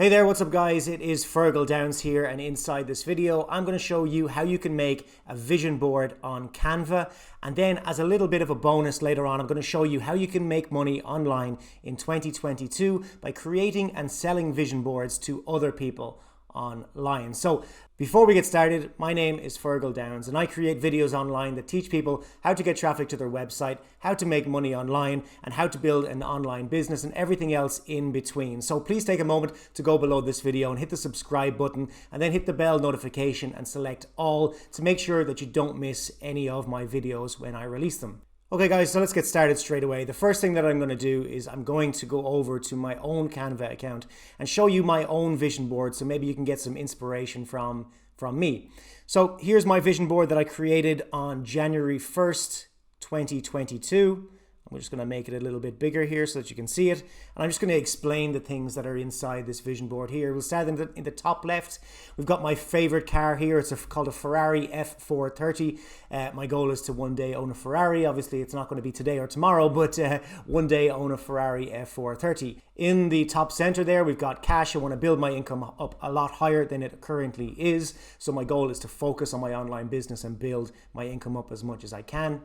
Hey there, what's up guys? It is Fergal Downs here, and inside this video I'm going to show you how you can make a vision board on Canva, and then as a little bit of a bonus later on I'm going to show you how you can make money online in 2022 by creating and selling vision boards to other people online. So before we get started, my name is Fergal Downs and I create videos online that teach people how to get traffic to their website, how to make money online, and how to build an online business and everything else in between. So please take a moment to go below this video and hit the subscribe button and then hit the bell notification and select all to make sure that you don't miss any of my videos when I release them. Okay guys, so let's get started straight away. The first thing that I'm going to do is I'm going to go over to my own Canva account and show you my own vision board so maybe you can get some inspiration from me. So here's my vision board that I created on January 1st, 2022. I'm just going to make it a little bit bigger here so that you can see it. And I'm just going to explain the things that are inside this vision board here. We'll start in the top left. We've got my favorite car here. It's called a Ferrari F430. My goal is to one day own a Ferrari. Obviously, it's not going to be today or tomorrow, but one day own a Ferrari F430. In the top center there, we've got cash. I want to build my income up a lot higher than it currently is. So my goal is to focus on my online business and build my income up as much as I can.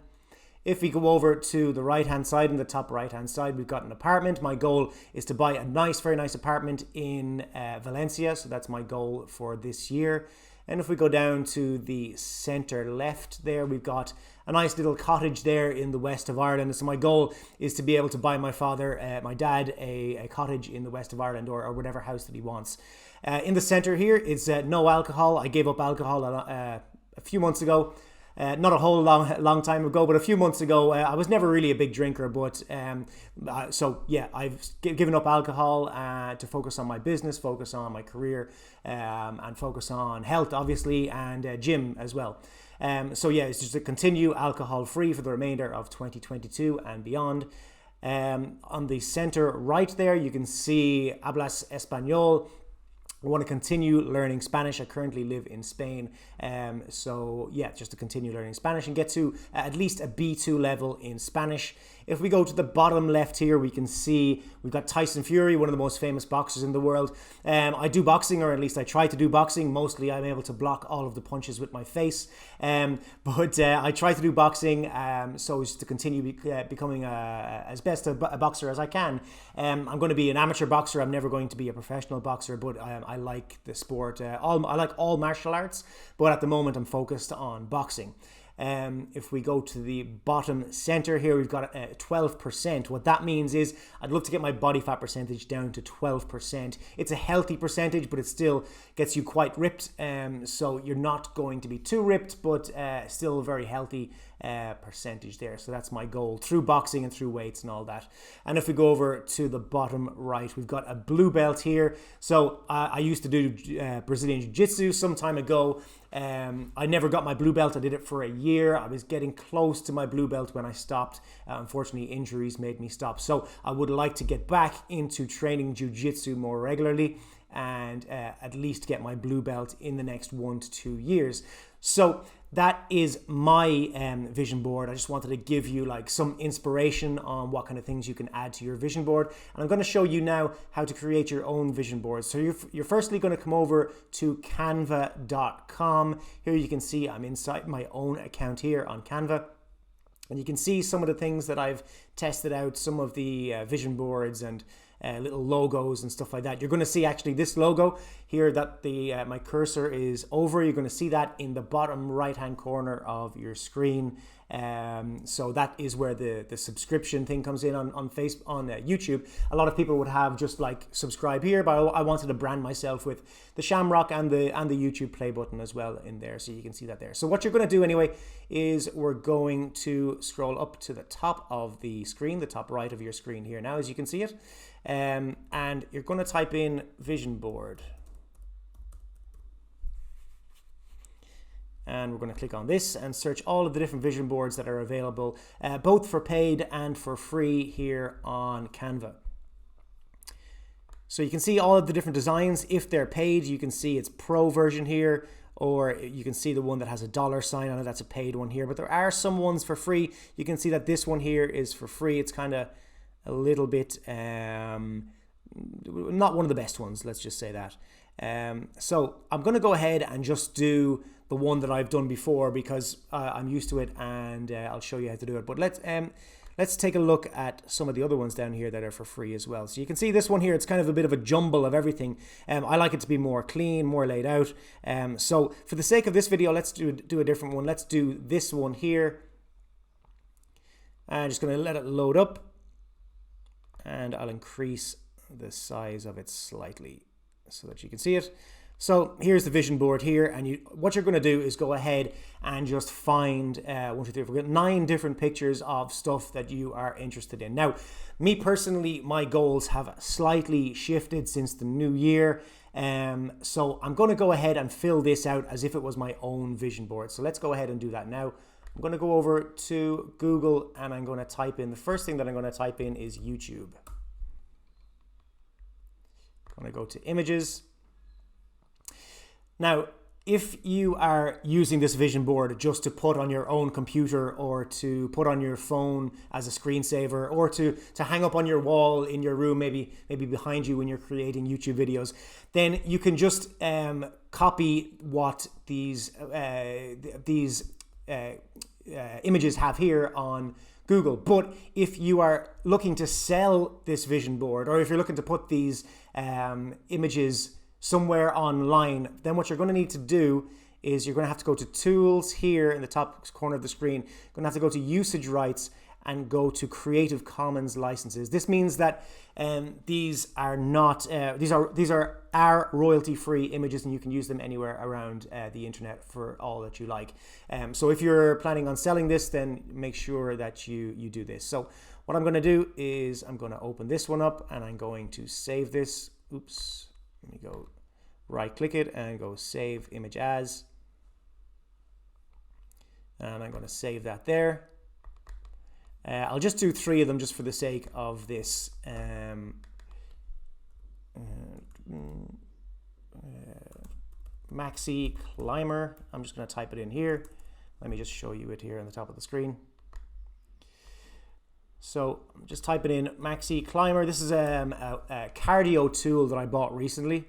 If we go over to the right-hand side, in the top right-hand side, we've got an apartment. My goal is to buy a very nice apartment in Valencia. So that's my goal for this year. And if we go down to the center left there, we've got a nice little cottage there in the west of Ireland. So my goal is to be able to buy my dad, a cottage in the west of Ireland or whatever house that he wants. In the center here is no alcohol. I gave up alcohol a few months ago. Not a whole long time ago, but a few months ago. I was never really a big drinker, but so yeah, I've given up alcohol to focus on my business, focus on my career, and focus on health, obviously, and gym as well. So yeah, it's just to continue alcohol-free for the remainder of 2022 and beyond. On the center right there, you can see Hablas Español. I want to continue learning Spanish. I currently live in Spain. So yeah, just to continue learning Spanish and get to at least a B2 level in Spanish. If we go to the bottom left here, we can see we've got Tyson Fury, one of the most famous boxers in the world. I do boxing, or at least I try to do boxing. Mostly I'm able to block all of the punches with my face. But I try to do boxing so as to continue becoming as best a boxer as I can. I'm going to be an amateur boxer. I'm never going to be a professional boxer, but I like the sport. I like all martial arts, but at the moment I'm focused on boxing. If we go to the bottom center here, we've got 12%. What that means is I'd love to get my body fat percentage down to 12%. It's a healthy percentage, but it still gets you quite ripped. So you're not going to be too ripped, but still a very healthy percentage there. So that's my goal through boxing and through weights and all that. And if we go over to the bottom right, we've got a blue belt here. So I used to do Brazilian Jiu-Jitsu some time ago. I never got my blue belt. I did it for a year. I was getting close to my blue belt when I stopped. Unfortunately, injuries made me stop. So I would like to get back into training jiu-jitsu more regularly and at least get my blue belt in the next 1 to 2 years. So that is my vision board. I just wanted to give you like some inspiration on what kind of things you can add to your vision board. And I'm going to show you now how to create your own vision board. So you're firstly going to come over to canva.com. Here you can see I'm inside my own account here on Canva. And you can see some of the things that I've tested out, some of the vision boards and little logos and stuff like that. You're going to see actually this logo here that my cursor is over. You're going to see that in the bottom right hand corner of your screen. So that is where the subscription thing comes in on YouTube. A lot of people would have just like subscribe here, but I wanted to brand myself with the Shamrock and the YouTube play button as well in there, so you can see that there. So what you're going to do anyway is we're going to scroll up to the top of the screen, the top right of your screen here now, as you can see it, and you're going to type in vision board. And we're going to click on this and search all of the different vision boards that are available, both for paid and for free here on Canva. So you can see all of the different designs. If they're paid, you can see it's pro version here, or you can see the one that has a dollar sign on it. That's a paid one here, but there are some ones for free. You can see that this one here is for free. It's kind of a little bit not one of the best ones, let's just say that. So I'm going to go ahead and just do the one that I've done before because I'm used to it, and I'll show you how to do it. But let's take a look at some of the other ones down here that are for free as well. So you can see this one here, it's kind of a bit of a jumble of everything. I like it to be more clean, more laid out. So for the sake of this video, let's do a different one. Let's do this one here. I'm just going to let it load up, and I'll increase the size of it slightly so that you can see it. So here's the vision board here, and what you're going to do is go ahead and just find 1, 2, 3, 4, 9 different pictures of stuff that you are interested in. Now, me personally, my goals have slightly shifted since the new year, so I'm going to go ahead and fill this out as if it was my own vision board. So let's go ahead and do that now. I'm going to go over to Google, and I'm going to type in, the first thing that I'm going to type in is YouTube. I'm going to go to images. Now, if you are using this vision board just to put on your own computer, or to put on your phone as a screensaver, or to hang up on your wall in your room, maybe behind you when you're creating YouTube videos, then you can just copy what these images have here on Google. But if you are looking to sell this vision board, or if you're looking to put these images somewhere online, then what you're going to need to do is you're going to have to go to Tools here in the top corner of the screen. You're going to have to go to Usage Rights and go to Creative Commons licenses. This means that these are not these are our royalty-free images, and you can use them anywhere around the internet for all that you like. So if you're planning on selling this, then make sure that you do this. So what I'm going to do is I'm going to open this one up, and I'm going to save this. Oops. Let me go right click it and go save image as, and I'm going to save that there. I'll just do 3 of them just for the sake of this. Maxi Climber. I'm just going to type it in here. Let me just show you it here on the top of the screen. So just type it in, Maxi Climber. This is a cardio tool that I bought recently,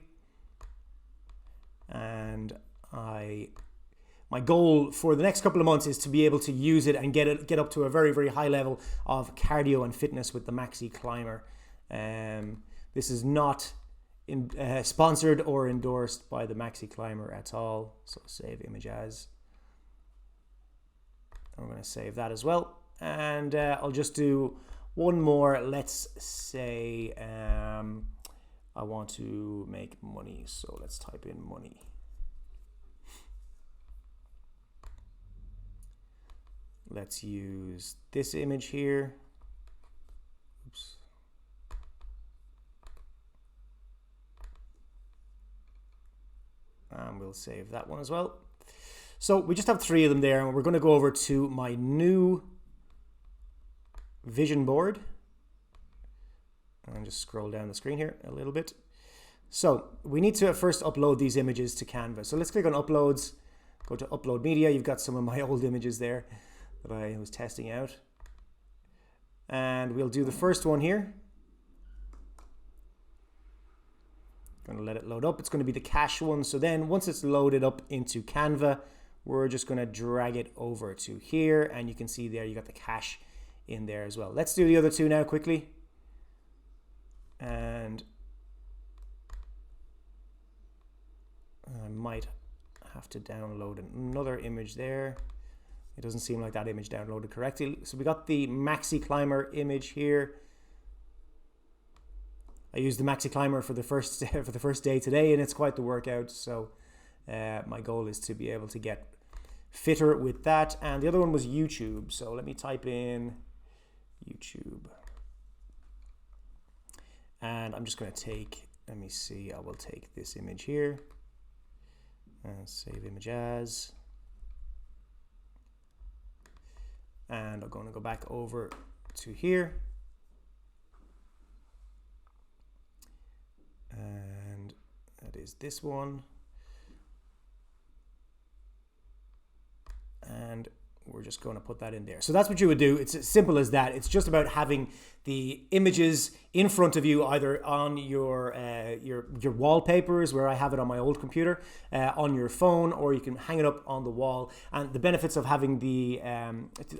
and my goal for the next couple of months is to be able to use it and get up to a very, very high level of cardio and fitness with the Maxi Climber. This is not sponsored or endorsed by the Maxi Climber at all. So save image as. I'm going to save that as well. And I'll just do one more. Let's say I want to make money. So let's type in money. Let's use this image here. Oops. And we'll save that one as well. So we just have 3 of them there, and we're going to go over to my new vision board and just scroll down the screen here a little bit. So we need to first upload these images to Canva. So let's click on uploads, go to upload media. You've got some of my old images there that I was testing out, and we'll do the first one here. Going to let it load up. It's going to be the cache one. So then once it's loaded up into Canva, we're just going to drag it over to here, and you can see there you got the cache in there as well. Let's do the other 2 now quickly. And I might have to download another image there. It doesn't seem like that image downloaded correctly. So we got the Maxi Climber image here. I used the Maxi Climber for the first day today, and it's quite the workout. So my goal is to be able to get fitter with that. And the other one was YouTube. So let me type in YouTube, and I'm just going to take, let me see, I will take this image here and save image as, and I'm going to go back over to here, and that is this one, and we're just going to put that in there. So that's what you would do. It's as simple as that. It's just about having the images in front of you, either on your wallpapers, where I have it on my old computer, on your phone, or you can hang it up on the wall. And the benefits of having the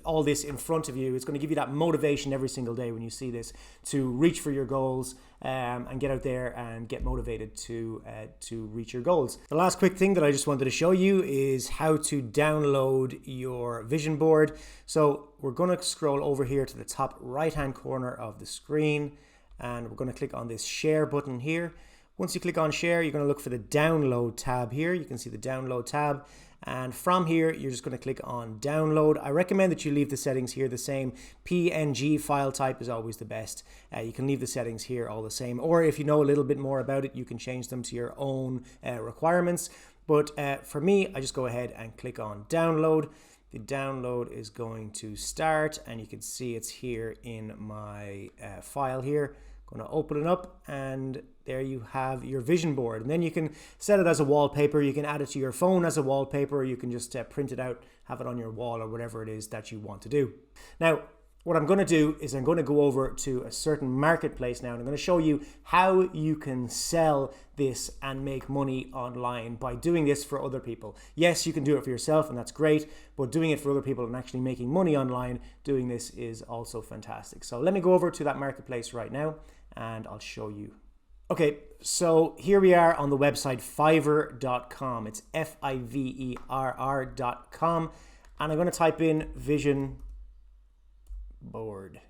all this in front of you, it's going to give you that motivation every single day when you see this to reach for your goals, and get out there and get motivated to reach your goals. The last quick thing that I just wanted to show you is how to download your vision board. So we're going to scroll over here to the top right hand corner of the screen, and we're going to click on this share button here. Once you click on share, you're going to look for the download tab here. You can see the download tab. And from here, you're just going to click on download. I recommend that you leave the settings here the same. PNG file type is always the best. You can leave the settings here all the same. Or if you know a little bit more about it, you can change them to your own requirements. But for me, I just go ahead and click on download. The download is going to start, and you can see it's here in my file here. Going to open it up, and there you have your vision board. And then you can set it as a wallpaper. You can add it to your phone as a wallpaper, or you can just print it out, have it on your wall, or whatever it is that you want to do. Now, what I'm going to do is I'm going to go over to a certain marketplace now, and I'm going to show you how you can sell this and make money online by doing this for other people. Yes, you can do it for yourself, and that's great, but doing it for other people and actually making money online doing this is also fantastic. So let me go over to that marketplace right now, and I'll show you. Okay, so here we are on the website Fiverr.com. It's Fiverr.com, and I'm going to type in vision board.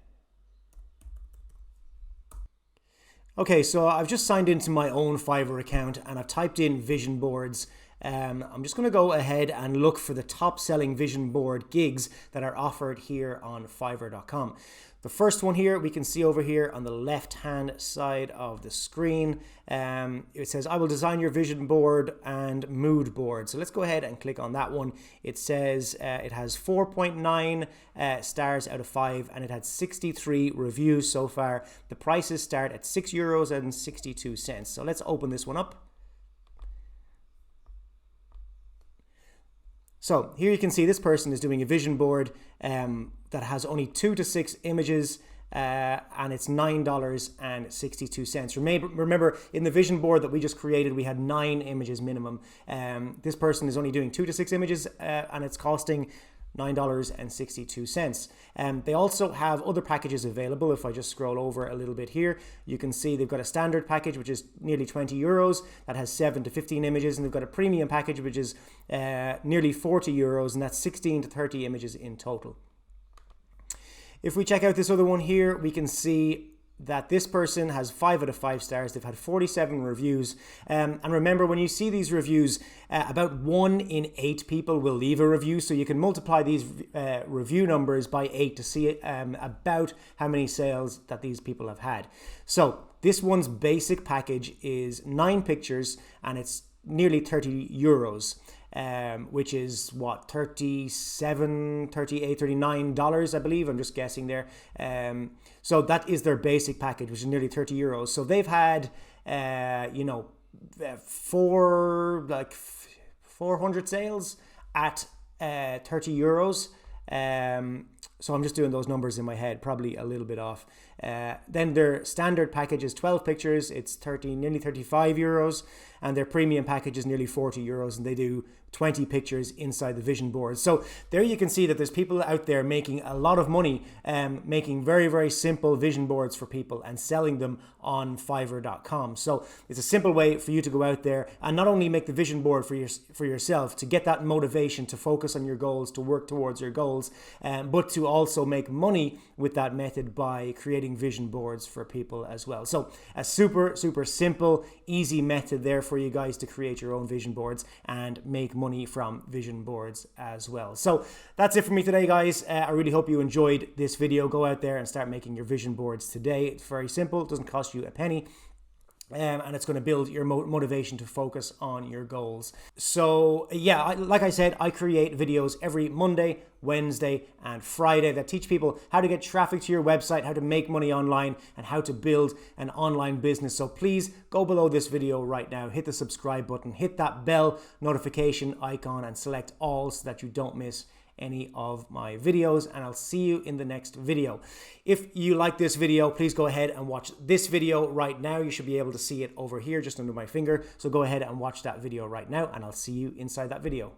Okay, so I've just signed into my own Fiverr account, and I've typed in vision boards. I'm just going to go ahead and look for the top selling vision board gigs that are offered here on Fiverr.com. The first one here, we can see over here on the left hand side of the screen, it says, I will design your vision board and mood board. So let's go ahead and click on that one. It says it has 4.9 stars out of 5, and it had 63 reviews so far. The prices start at €6.62. So let's open this one up. So here you can see this person is doing a vision board that has only 2 to 6 images, and it's $9.62. Remember, in the vision board that we just created, we had 9 images minimum. This person is only doing 2 to 6 images, and it's costing $9.62. They also have other packages available. If I just scroll over a little bit here, you can see they've got a standard package, which is nearly €20, that has 7 to 15 images, and they've got a premium package, which is nearly €40, and that's 16 to 30 images in total. If we check out this other one here, we can see that this person has 5 out of 5 stars. They've had 47 reviews. And remember, when you see these reviews, about 1 in 8 people will leave a review. So you can multiply these review numbers by 8 to see about how many sales that these people have had. So this one's basic package is 9 pictures, and it's nearly €30. Which is what, $37, $38, $39, I believe. I'm just guessing there. So that is their basic package, which is nearly €30. So they've had, 400 sales at €30. So I'm just doing those numbers in my head, probably a little bit off. Then their standard package is 12 pictures. It's nearly €35, and their premium package is nearly €40, and they do 20 pictures inside the vision board. So there you can see that there's people out there making a lot of money, making very, very simple vision boards for people and selling them on Fiverr.com. So it's a simple way for you to go out there and not only make the vision board for yourself to get that motivation to focus on your goals, to work towards your goals, but to also make money with that method by creating vision boards for people as well. So a super, super simple, easy method there for you guys to create your own vision boards and make money from vision boards as well. So that's it for me today, guys. I really hope you enjoyed this video. Go out there and start making your vision boards today. It's very simple. It doesn't cost you a penny. And it's going to build your motivation to focus on your goals. So yeah, like I said, I create videos every Monday, Wednesday, and Friday that teach people how to get traffic to your website, how to make money online, and how to build an online business. So please go below this video right now, hit the subscribe button, hit that bell notification icon, and select all so that you don't miss any of my videos, and I'll see you in the next video. If you like this video, please go ahead and watch this video right now. You should be able to see it over here just under my finger. So go ahead and watch that video right now, and I'll see you inside that video.